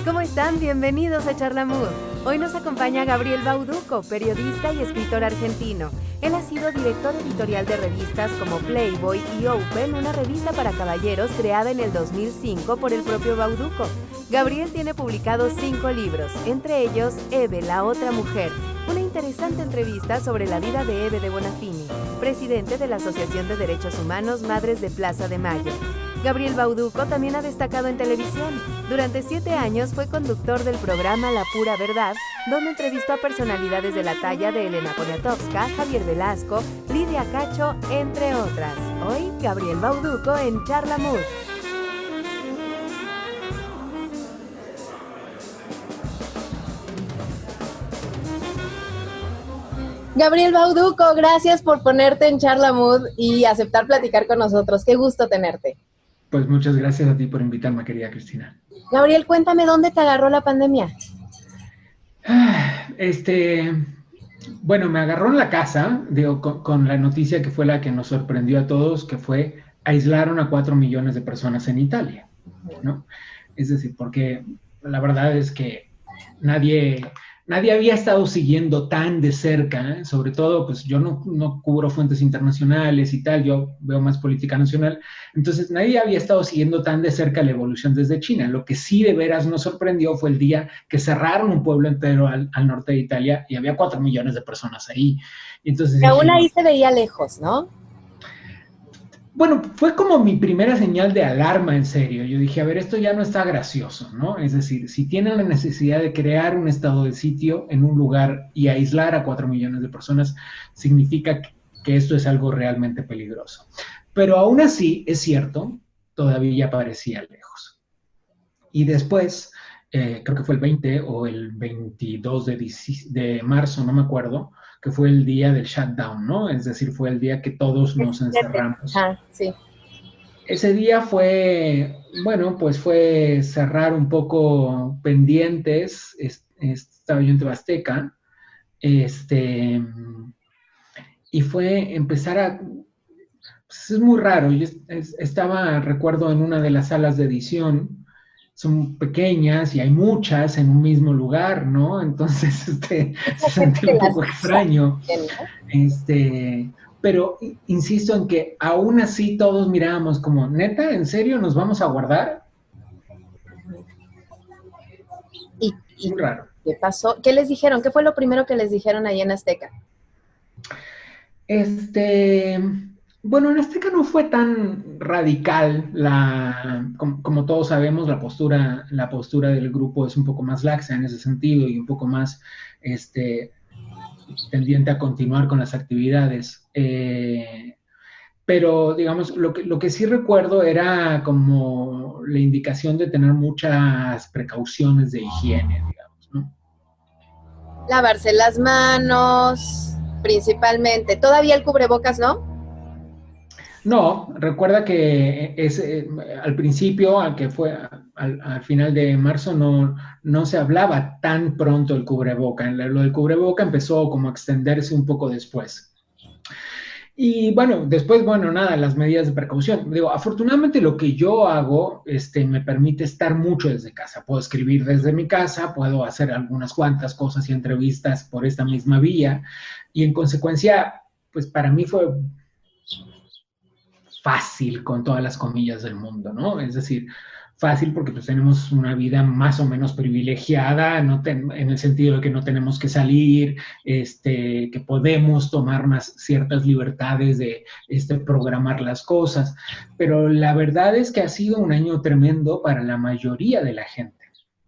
¿Cómo están? Bienvenidos a Charla Mood. Hoy nos acompaña Gabriel Bauducco, periodista y escritor argentino. Él ha sido director editorial de revistas como Playboy y Open, una revista para caballeros creada en el 2005 por el propio Bauducco. Gabriel tiene publicados 5 libros, entre ellos Eve, la otra mujer, una interesante entrevista sobre la vida de Eve de Bonafini, presidente de la Asociación de Derechos Humanos Madres de Plaza de Mayo. Gabriel Bauducco también ha destacado en televisión. Durante 7 años fue conductor del programa La Pura Verdad, donde entrevistó a personalidades de la talla de Elena Poniatowska, Javier Velasco, Lidia Cacho, entre otras. Hoy, Gabriel Bauducco en Charla Mood. Gabriel Bauducco, gracias por ponerte en Charla Mood y aceptar platicar con nosotros. Qué gusto tenerte. Pues muchas gracias a ti por invitarme, querida Cristina. Gabriel, cuéntame dónde te agarró la pandemia. Bueno, me agarró en la casa, digo, con la noticia que fue la que nos sorprendió a todos, que fue aislaron a 4 millones de personas en Italia, ¿no? Es decir, porque la verdad es que nadie había estado siguiendo tan de cerca, ¿eh? Sobre todo, pues yo no cubro fuentes internacionales y tal, yo veo más política nacional, entonces nadie había estado siguiendo tan de cerca la evolución desde China. Lo que sí de veras nos sorprendió fue el día que cerraron un pueblo entero al norte de Italia y había 4 millones de personas ahí. Y entonces aún ahí se veía lejos, ¿no? Bueno, fue como mi primera señal de alarma, en serio. Yo dije, a ver, esto ya no está gracioso, ¿no? Es decir, si tienen la necesidad de crear un estado de sitio en un lugar y aislar a 4 millones de personas, significa que esto es algo realmente peligroso. Pero aún así, es cierto, todavía parecía lejos. Y después, creo que fue el 20 o el 22 de marzo, no me acuerdo, que fue el día del shutdown, ¿no? Es decir, fue el día que todos nos encerramos. Sí. Ese día fue, bueno, pues fue cerrar un poco pendientes. Estaba yo en Tebasteca, y fue empezar a, pues es muy raro. Yo recuerdo, en una de las salas de edición. Son pequeñas y hay muchas en un mismo lugar, ¿no? Entonces, se siente un poco extraño. Pero insisto en que aún así todos mirábamos como, ¿neta? ¿En serio nos vamos a guardar? ¿Y muy raro. ¿Qué pasó? ¿Qué les dijeron? ¿Qué fue lo primero que les dijeron ahí en Azteca? Bueno, en Azteca no fue tan radical, como todos sabemos, la postura del grupo es un poco más laxa en ese sentido y un poco más tendiente a continuar con las actividades. Pero, digamos, lo que sí recuerdo era como la indicación de tener muchas precauciones de higiene, digamos, ¿no? Lavarse las manos, principalmente. ¿Todavía el cubrebocas, no? No, recuerda que al principio, al final de marzo, no se hablaba tan pronto el cubreboca. Lo del cubreboca empezó como a extenderse un poco después. Y bueno, después, nada, las medidas de precaución. Digo, afortunadamente lo que yo hago me permite estar mucho desde casa. Puedo escribir desde mi casa, puedo hacer algunas cuantas cosas y entrevistas por esta misma vía. Y en consecuencia, pues para mí fue fácil, con todas las comillas del mundo, ¿no? Es decir, fácil porque pues tenemos una vida más o menos privilegiada, en el sentido de que no tenemos que salir, que podemos tomar ciertas libertades de programar las cosas, pero la verdad es que ha sido un año tremendo para la mayoría de la gente.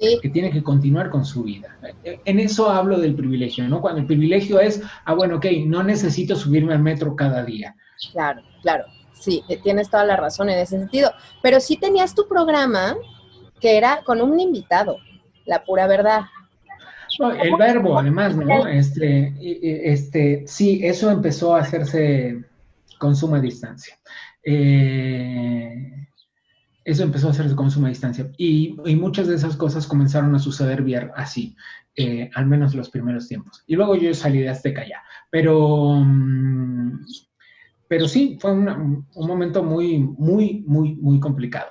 Sí. Que tiene que continuar con su vida. En eso hablo del privilegio, ¿no? Cuando el privilegio es, bueno, ok, no necesito subirme al metro cada día. Claro, claro. Sí, tienes toda la razón en ese sentido. Pero sí tenías tu programa que era con un invitado, La Pura Verdad. No, el verbo, además, ¿no? Sí, eso empezó a hacerse con suma distancia. Eso empezó a hacerse con suma distancia. Y muchas de esas cosas comenzaron a suceder así, al menos los primeros tiempos. Y luego yo salí de Azteca ya. Pero sí, fue un momento muy, muy, muy, muy complicado.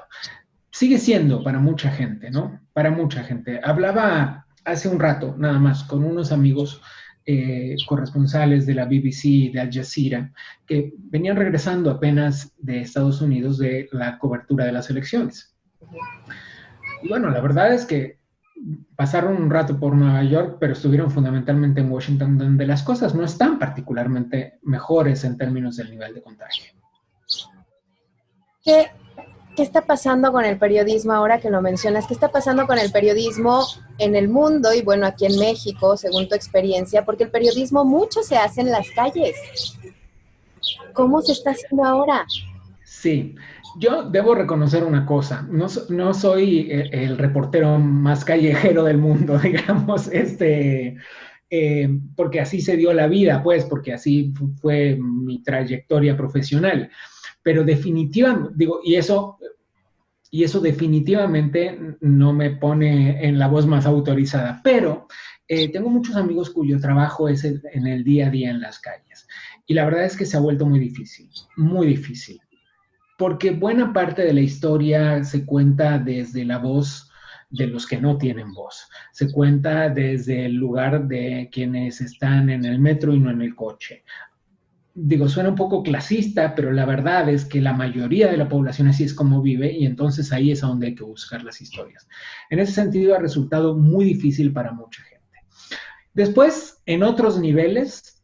sigue siendo para mucha gente, ¿no? Para mucha gente. Hablaba hace un rato, nada más, con unos amigos corresponsales de la BBC y de Al Jazeera, que venían regresando apenas de Estados Unidos de la cobertura de las elecciones. Y bueno, la verdad es que pasaron un rato por Nueva York, pero estuvieron fundamentalmente en Washington, donde las cosas no están particularmente mejores en términos del nivel de contagio. ¿Qué, qué está pasando con el periodismo ahora que lo mencionas? ¿Qué está pasando con el periodismo en el mundo y bueno, aquí en México, según tu experiencia? Porque el periodismo mucho se hace en las calles. ¿Cómo se está haciendo ahora? Sí, yo debo reconocer una cosa, no soy el reportero más callejero del mundo, digamos, porque así se dio la vida, pues, porque así fue mi trayectoria profesional. Pero definitivamente, digo, y eso definitivamente no me pone en la voz más autorizada, pero tengo muchos amigos cuyo trabajo es en el día a día en las calles. Y la verdad es que se ha vuelto muy difícil, muy difícil. Porque buena parte de la historia se cuenta desde la voz de los que no tienen voz. Se cuenta desde el lugar de quienes están en el metro y no en el coche. Digo, suena un poco clasista, pero la verdad es que la mayoría de la población así es como vive y entonces ahí es a donde hay que buscar las historias. En ese sentido ha resultado muy difícil para mucha gente. Después, en otros niveles,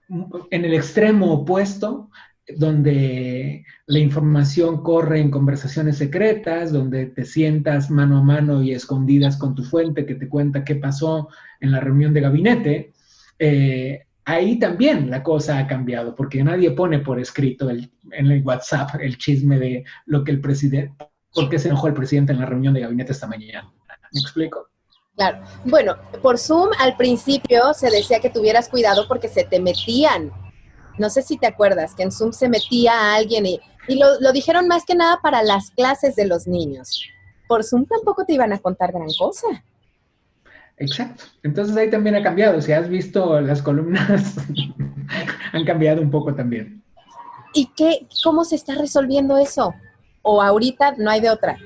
en el extremo opuesto, donde la información corre en conversaciones secretas, donde te sientas mano a mano y escondidas con tu fuente que te cuenta qué pasó en la reunión de gabinete, ahí también la cosa ha cambiado, porque nadie pone por escrito en el WhatsApp el chisme de lo que el presidente, por qué se enojó el presidente en la reunión de gabinete esta mañana. ¿Me explico? Claro. Bueno, por Zoom al principio se decía que tuvieras cuidado porque se te metían. No sé si te acuerdas que en Zoom se metía a alguien y lo dijeron más que nada para las clases de los niños. Por Zoom tampoco te iban a contar gran cosa. Exacto. Entonces ahí también ha cambiado. Si has visto las columnas, han cambiado un poco también. ¿Y cómo se está resolviendo eso? ¿O ahorita no hay de otra?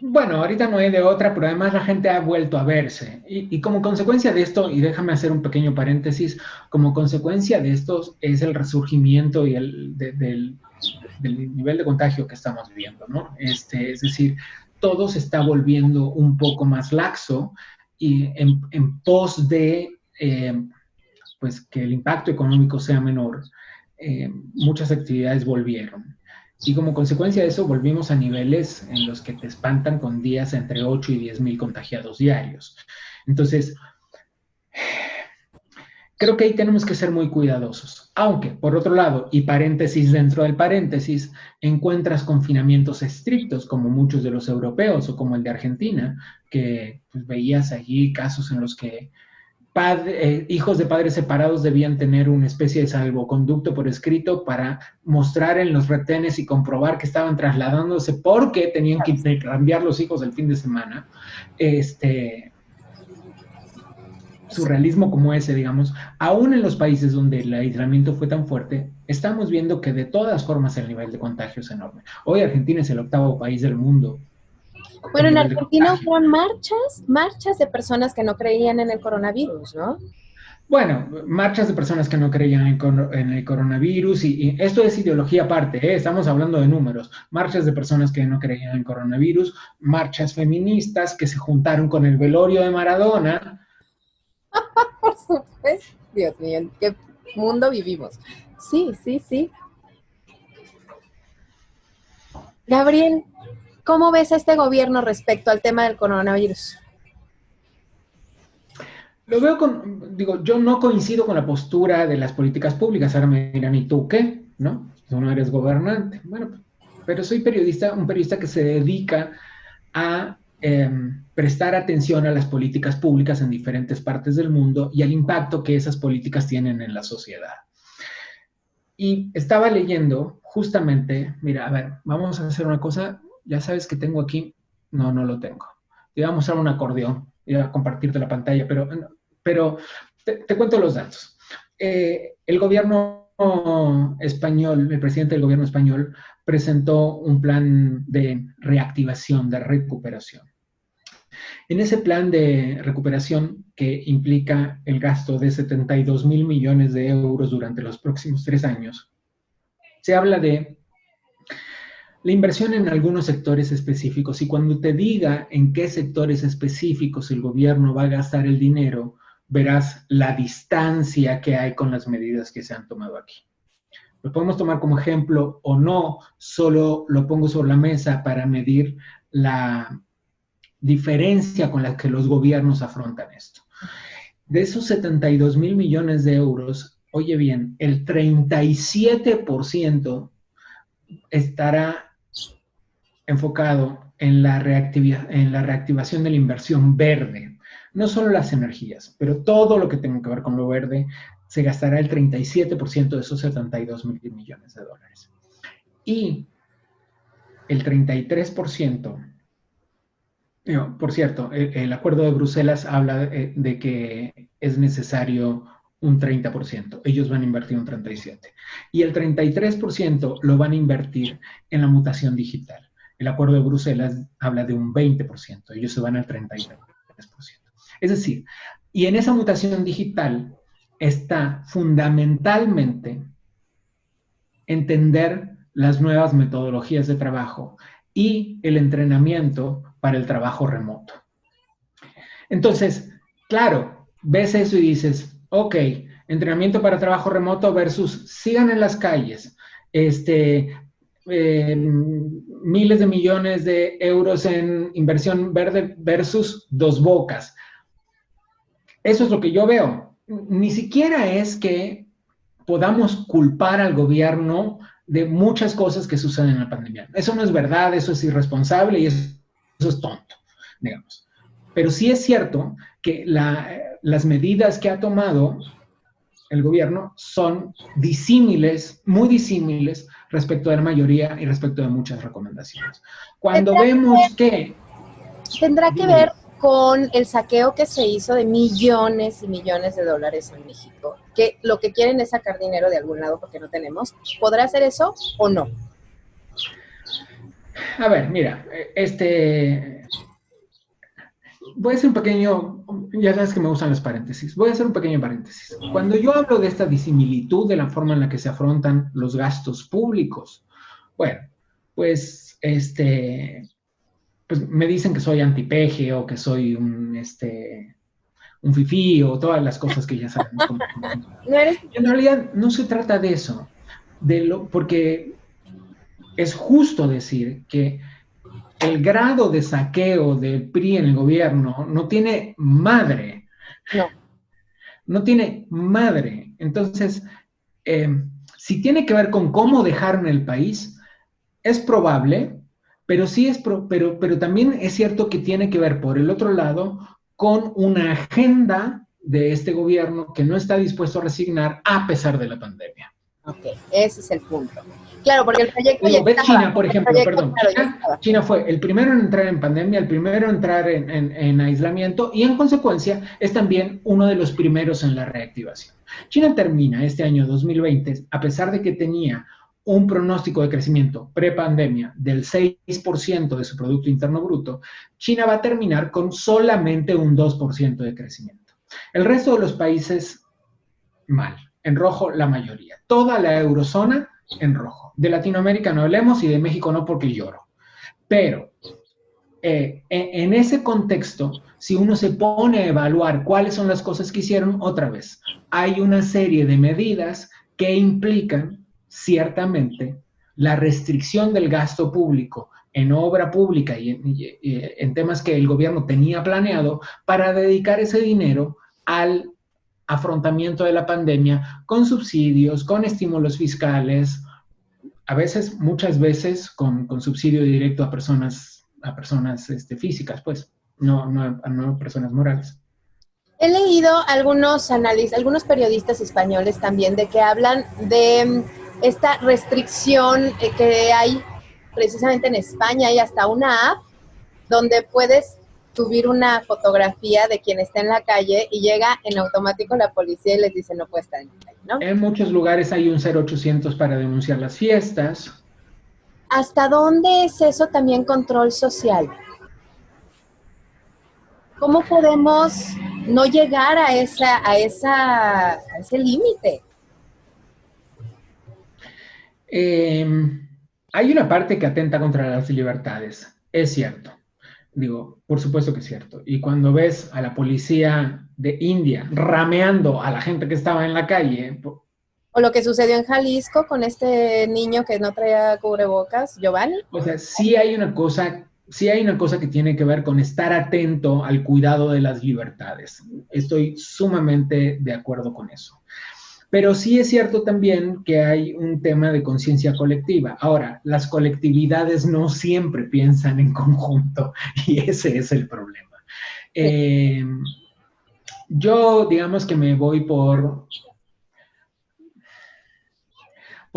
Bueno, ahorita no hay de otra, pero además la gente ha vuelto a verse. Y como consecuencia de esto, y déjame hacer un pequeño paréntesis, como consecuencia de esto es el resurgimiento y del nivel de contagio que estamos viviendo, ¿no? Es decir, todo se está volviendo un poco más laxo y en pos de pues que el impacto económico sea menor, muchas actividades volvieron. Y como consecuencia de eso, volvimos a niveles en los que te espantan con días entre 8 y 10 mil contagiados diarios. Entonces, creo que ahí tenemos que ser muy cuidadosos. Aunque, por otro lado, y paréntesis dentro del paréntesis, encuentras confinamientos estrictos, como muchos de los europeos o como el de Argentina, que pues, veías allí casos en los que hijos de padres separados debían tener una especie de salvoconducto por escrito para mostrar en los retenes y comprobar que estaban trasladándose porque tenían que cambiar los hijos el fin de semana. Surrealismo como ese, digamos, aún en los países donde el aislamiento fue tan fuerte, estamos viendo que de todas formas el nivel de contagio es enorme. Hoy Argentina es el 8º país del mundo. Bueno, en Argentina fueron marchas de personas que no creían en el coronavirus, ¿no? Bueno, marchas de personas que no creían en el coronavirus y esto es ideología aparte, ¿eh? Estamos hablando de números. Marchas de personas que no creían en el coronavirus, marchas feministas que se juntaron con el velorio de Maradona. Por supuesto. Dios mío, ¿en qué mundo vivimos? Sí, sí, sí. Gabriel, ¿cómo ves a este gobierno respecto al tema del coronavirus? Lo veo yo no coincido con la postura de las políticas públicas. Ahora me dirán, ¿y tú qué? ¿No? Tú no eres gobernante. Bueno, pero soy periodista, un periodista que se dedica a prestar atención a las políticas públicas en diferentes partes del mundo y al impacto que esas políticas tienen en la sociedad. Y estaba leyendo justamente, mira, a ver, vamos a hacer una cosa, ya sabes que tengo aquí, no lo tengo. Te voy a mostrar un acordeón, voy a compartirte la pantalla, pero te cuento los datos. El gobierno español, el presidente del gobierno español, presentó un plan de reactivación, de recuperación. En ese plan de recuperación, que implica el gasto de 72,000 millones de euros durante los próximos 3 años, se habla de la inversión en algunos sectores específicos, y cuando te diga en qué sectores específicos el gobierno va a gastar el dinero, verás la distancia que hay con las medidas que se han tomado aquí. Lo podemos tomar como ejemplo o no, solo lo pongo sobre la mesa para medir la diferencia con la que los gobiernos afrontan esto. De esos 72,000 millones de euros, oye bien, el 37% estará enfocado en la reactivación de la inversión verde. No solo las energías, pero todo lo que tenga que ver con lo verde, se gastará el 37% de esos 72,000 millones de dólares. Y el 33%, por cierto, el acuerdo de Bruselas habla de que es necesario un 30%. Ellos van a invertir un 37%. Y el 33% lo van a invertir en la mutación digital. El acuerdo de Bruselas habla de un 20%. Ellos se van al 33%. Es decir, y en esa mutación digital está fundamentalmente entender las nuevas metodologías de trabajo y el entrenamiento para el trabajo remoto. Entonces, claro, ves eso y dices, ok, entrenamiento para trabajo remoto versus sigan en las calles, miles de millones de euros en inversión verde versus Dos Bocas. Eso es lo que yo veo. Ni siquiera es que podamos culpar al gobierno de muchas cosas que suceden en la pandemia. Eso no es verdad, eso es irresponsable y eso es tonto, digamos. Pero sí es cierto que las medidas que ha tomado el gobierno son disímiles, muy disímiles respecto de la mayoría y respecto de muchas recomendaciones. Cuando vemos que... Tendrá que ver con el saqueo que se hizo de millones y millones de dólares en México, que lo que quieren es sacar dinero de algún lado porque no tenemos. ¿Podrá hacer eso o no? A ver, mira, voy a hacer un pequeño, ya sabes que me gustan los paréntesis, voy a hacer un pequeño paréntesis. Cuando yo hablo de esta disimilitud de la forma en la que se afrontan los gastos públicos, bueno, pues pues me dicen que soy antipeje o que soy un fifí o todas las cosas que ya saben. En realidad no se trata de eso, porque es justo decir que el grado de saqueo del PRI en el gobierno no tiene madre. No tiene madre. Entonces, si tiene que ver con cómo dejaron el país, es probable. Pero sí pero también es cierto que tiene que ver, por el otro lado, con una agenda de este gobierno que no está dispuesto a resignar a pesar de la pandemia. Ok, ese es el punto. Claro, porque el proyecto ¿Ves China, por ejemplo? Perdón. China fue el primero en entrar en pandemia, el primero en entrar en aislamiento y en consecuencia es también uno de los primeros en la reactivación. China termina este año 2020, a pesar de que tenía un pronóstico de crecimiento prepandemia del 6% de su Producto Interno Bruto, China va a terminar con solamente un 2% de crecimiento. El resto de los países, mal. En rojo, la mayoría. Toda la eurozona, en rojo. De Latinoamérica no hablemos y de México no porque lloro. Pero, en ese contexto, si uno se pone a evaluar cuáles son las cosas que hicieron, otra vez, hay una serie de medidas que implican ciertamente la restricción del gasto público en obra pública y en temas que el gobierno tenía planeado para dedicar ese dinero al afrontamiento de la pandemia con subsidios, con estímulos fiscales, a veces, muchas veces, con subsidio directo a personas físicas, pues, no personas morales. He leído algunos periodistas españoles también de que hablan de esta restricción que hay precisamente en España. Hay hasta una app donde puedes subir una fotografía de quien está en la calle y llega en automático la policía y les dice no puede estar en la calle, ¿no? En muchos lugares hay un 0800 para denunciar las fiestas. ¿Hasta dónde es eso también control social? ¿Cómo podemos no llegar a ese límite? Hay una parte que atenta contra las libertades, es cierto. Digo, por supuesto que es cierto. Y cuando ves a la policía de India rameando a la gente que estaba en la calle... O lo que sucedió en Jalisco con este niño que no traía cubrebocas, Giovanni. O sea, sí hay una cosa que tiene que ver con estar atento al cuidado de las libertades. Estoy sumamente de acuerdo con eso. Pero sí es cierto también que hay un tema de conciencia colectiva. Ahora, las colectividades no siempre piensan en conjunto y ese es el problema. Yo, digamos que me voy por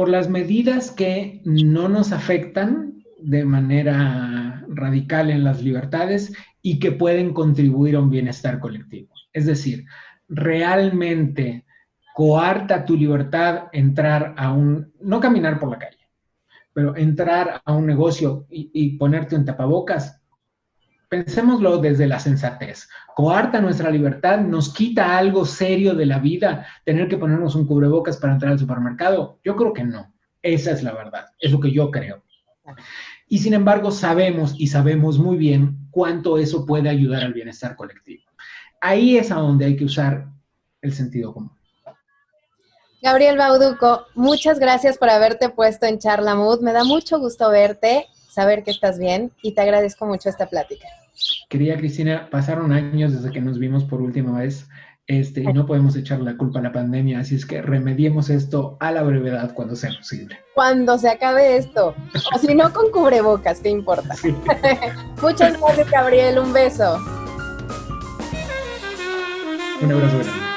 las medidas que no nos afectan de manera radical en las libertades y que pueden contribuir a un bienestar colectivo. Es decir, realmente coarta tu libertad entrar a no caminar por la calle, pero entrar a un negocio y ponerte un tapabocas. Pensémoslo desde la sensatez. Coarta nuestra libertad, nos quita algo serio de la vida, tener que ponernos un cubrebocas para entrar al supermercado. Yo creo que no. Esa es la verdad. Es lo que yo creo. Y sin embargo, sabemos muy bien cuánto eso puede ayudar al bienestar colectivo. Ahí es a donde hay que usar el sentido común. Gabriel Bauduco, muchas gracias por haberte puesto en Charla Mood. Me da mucho gusto verte, saber que estás bien y te agradezco mucho esta plática. Querida Cristina, pasaron años desde que nos vimos por última vez y no podemos echar la culpa a la pandemia, así es que remediemos esto a la brevedad cuando sea posible. Cuando se acabe esto, o si no con cubrebocas, ¿qué importa? Sí. Muchas gracias, Gabriel, un beso. Un abrazo grande.